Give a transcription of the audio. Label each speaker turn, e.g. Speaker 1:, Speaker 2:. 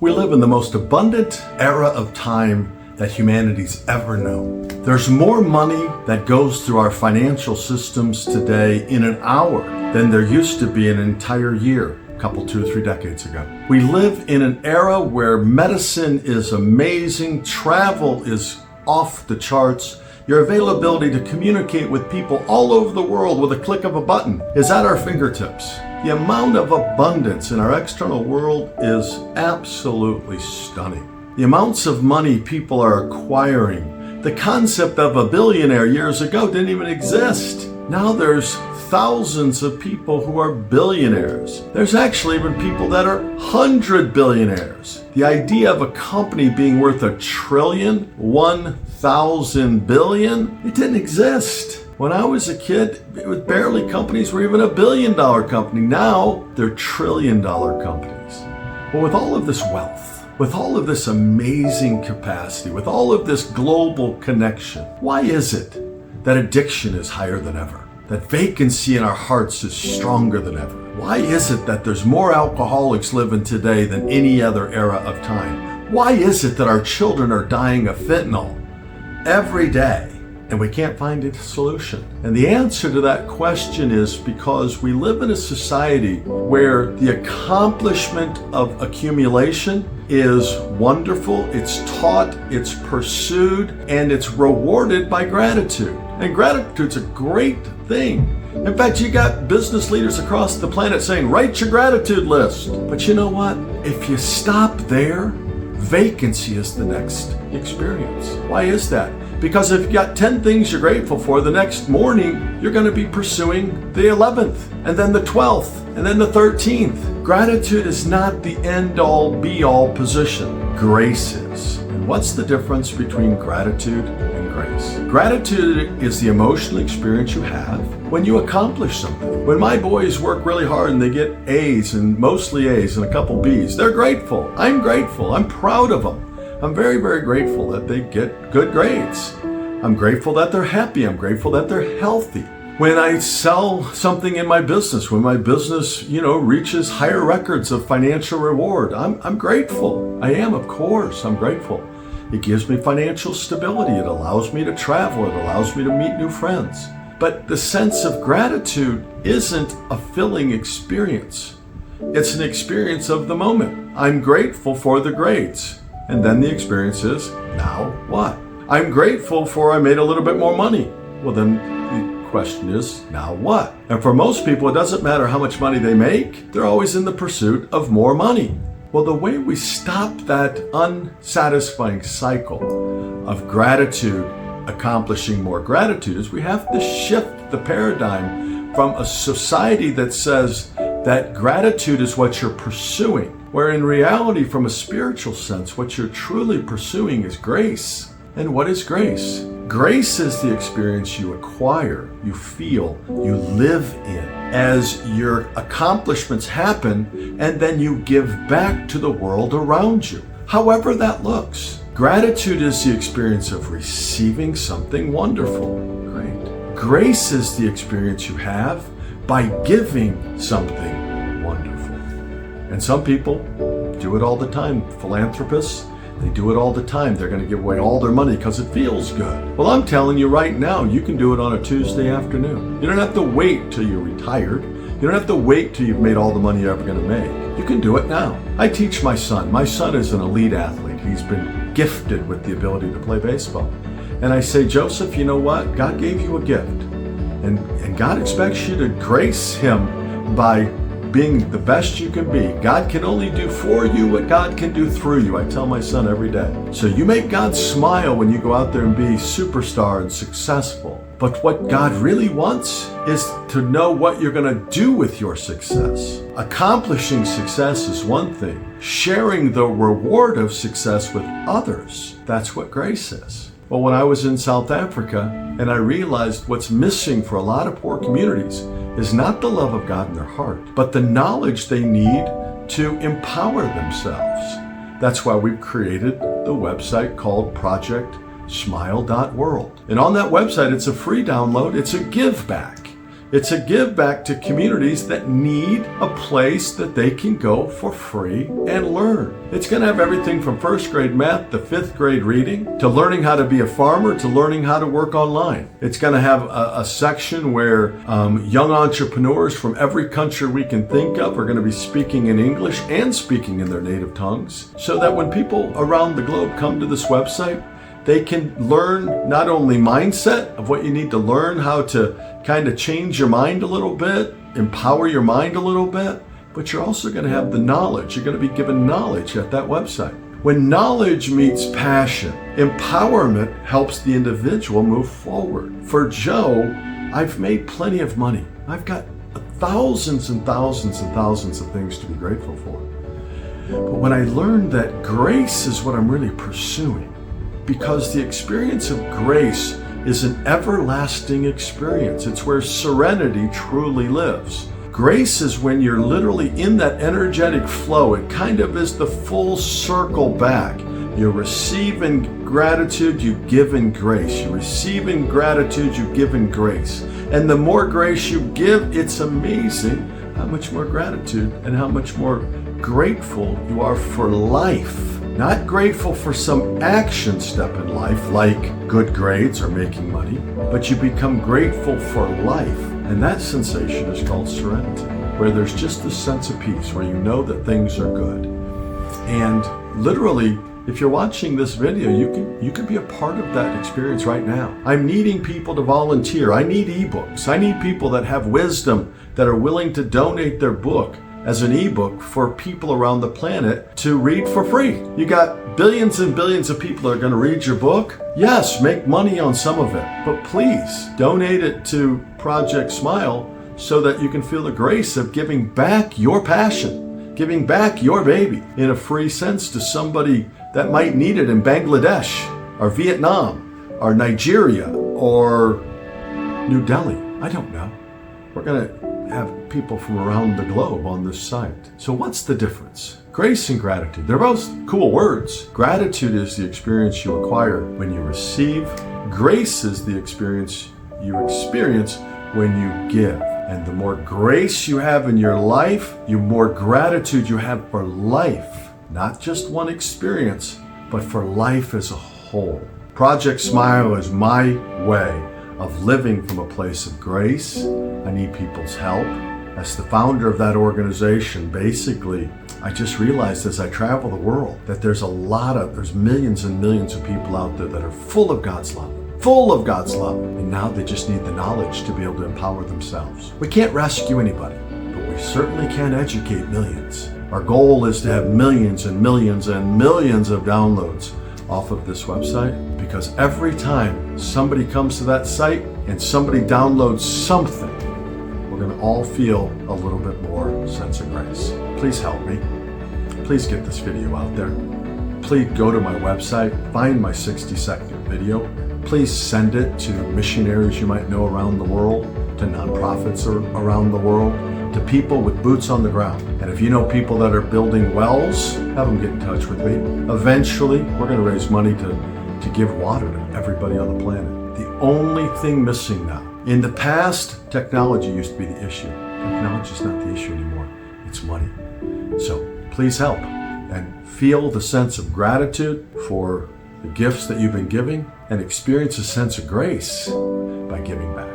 Speaker 1: We live in the most abundant era of time that humanity's ever known. There's more money that goes through our financial systems today in an hour than there used to be in an entire year, a couple, 2 or 3 decades ago. We live in an era where medicine is amazing, travel is off the charts. Your availability to communicate with people all over the world with a click of a button is at our fingertips. The amount of abundance in our external world is absolutely stunning. The amounts of money people are acquiring, the concept of a billionaire years ago didn't even exist. Now there's thousands of people who are billionaires. There's actually even people that are 100 billionaires. The idea of a company being worth $1 trillion, 1,000 billion, it didn't exist. When I was a kid, it was barely companies were even $1 billion company. Now they're $1 trillion companies. Well, with all of this wealth, with all of this amazing capacity, with all of this global connection, why is it that addiction is higher than ever? That vacancy in our hearts is stronger than ever? Why is it that there's more alcoholics living today than any other era of time? Why is it that our children are dying of fentanyl every day and we can't find a solution? And the answer to that question is because we live in a society where the accomplishment of accumulation is wonderful, it's taught, it's pursued, and it's rewarded by gratitude. And gratitude's a great thing. In fact, you got business leaders across the planet saying, write your gratitude list. But you know what? If you stop there, vacancy is the next experience. Why is that? Because if you got 10 things you're grateful for, the next morning, you're going to be pursuing the 11th, and then the 12th, and then the 13th. Gratitude is not the end-all, be-all position. Grace is. And what's the difference between gratitude and grace? Gratitude is the emotional experience you have when you accomplish something. When my boys work really hard and they get A's, and mostly A's and a couple B's, they're grateful. I'm grateful. I'm proud of them. I'm very, very grateful that they get good grades. I'm grateful that they're happy. I'm grateful that they're healthy. When I sell something in my business, when my business, reaches higher records of financial reward, I'm grateful. I am, of course, I'm grateful. It gives me financial stability. It allows me to travel. It allows me to meet new friends. But the sense of gratitude isn't a filling experience. It's an experience of the moment. I'm grateful for the grades. And then the experience is, now what? I'm grateful for I made a little bit more money. Well, then the question is, now what? And for most people, it doesn't matter how much money they make. They're always in the pursuit of more money. Well, the way we stop that unsatisfying cycle of gratitude accomplishing more gratitude is we have to shift the paradigm from a society that says that gratitude is what you're pursuing, where in reality, from a spiritual sense, what you're truly pursuing is grace. And what is grace? Grace is the experience you acquire, you feel, you live in as your accomplishments happen, and then you give back to the world around you, however that looks. Gratitude is the experience of receiving something wonderful. Great. Grace is the experience you have by giving something wonderful. And some people do it all the time. Philanthropists, they do it all the time. They're going to give away all their money because it feels good. Well, I'm telling you right now, you can do it on a Tuesday afternoon. You don't have to wait till you're retired. You don't have to wait till you've made all the money you're ever going to make. You can do it now. I teach my son. My son is an elite athlete. He's been gifted with the ability to play baseball. And I say, Joseph, you know what? God gave you a gift. And God expects you to grace him by being the best you can be. God can only do for you what God can do through you. I tell my son every day. So you make God smile when you go out there and be superstar and successful. But what God really wants is to know what you're going to do with your success. Accomplishing success is one thing. Sharing the reward of success with others, that's what grace is. Well, when I was in South Africa and I realized what's missing for a lot of poor communities is not the love of God in their heart, but the knowledge they need to empower themselves. That's why we've created the website called projectsmile.world. And on that website, it's a free download. It's a give back. It's a give back to communities that need a place that they can go for free and learn. It's going to have everything from first grade math to fifth grade reading, to learning how to be a farmer, to learning how to work online. It's going to have a section where young entrepreneurs from every country we can think of are going to be speaking in English and speaking in their native tongues, so that when people around the globe come to this website, they can learn not only mindset of what you need to learn, how to kind of change your mind a little bit, empower your mind a little bit, but you're also going to have the knowledge. You're going to be given knowledge at that website. When knowledge meets passion, empowerment helps the individual move forward. For Joe, I've made plenty of money. I've got thousands and thousands and thousands of things to be grateful for. But when I learned that grace is what I'm really pursuing, because the experience of grace is an everlasting experience. It's where serenity truly lives. Grace is when you're literally in that energetic flow. It kind of is the full circle back. You receive in gratitude, you give in grace. You receive in gratitude, you give in grace. And the more grace you give, it's amazing how much more gratitude and how much more grateful you are for life. Not grateful for some action step in life like good grades or making money, but you become grateful for life. And that sensation is called serenity, where there's just this sense of peace, where you know that things are good. And literally, if you're watching this video, you can be a part of that experience right now. I'm needing people to volunteer. I need ebooks. I need people that have wisdom, that are willing to donate their book as an ebook for people around the planet to read for free. You got billions and billions of people that are going to read your book. Yes, make money on some of it, but please donate it to Project Smile so that you can feel the grace of giving back your passion, giving back your baby in a free sense to somebody that might need it in Bangladesh or Vietnam or Nigeria or New Delhi. I don't know. We're going to have people from around the globe on this site. So what's the difference? Grace and gratitude. They're both cool words. Gratitude is the experience you acquire when you receive. Grace is the experience you experience when you give. And the more grace you have in your life, the more gratitude you have for life. Not just one experience, but for life as a whole. Project Smile is my way of living from a place of grace. I need people's help. As the founder of that organization, basically, I just realized as I travel the world that there's millions and millions of people out there that are full of God's love. And now they just need the knowledge to be able to empower themselves. We can't rescue anybody, but we certainly can educate millions. Our goal is to have millions and millions and millions of downloads off of this website, because every time somebody comes to that site and somebody downloads something, we're going to all feel a little bit more sense of grace. Please help me. Please get this video out there. Please go to my website, find my 60-second video. Please send it to missionaries you might know around the world, to nonprofits around the world, to people with boots on the ground. And if you know people that are building wells, have them get in touch with me. Eventually, we're going to raise money to give water to everybody on the planet. The only thing missing now. In the past, technology used to be the issue. Technology is not the issue anymore. It's money. So please help and feel the sense of gratitude for the gifts that you've been giving, and experience a sense of grace by giving back.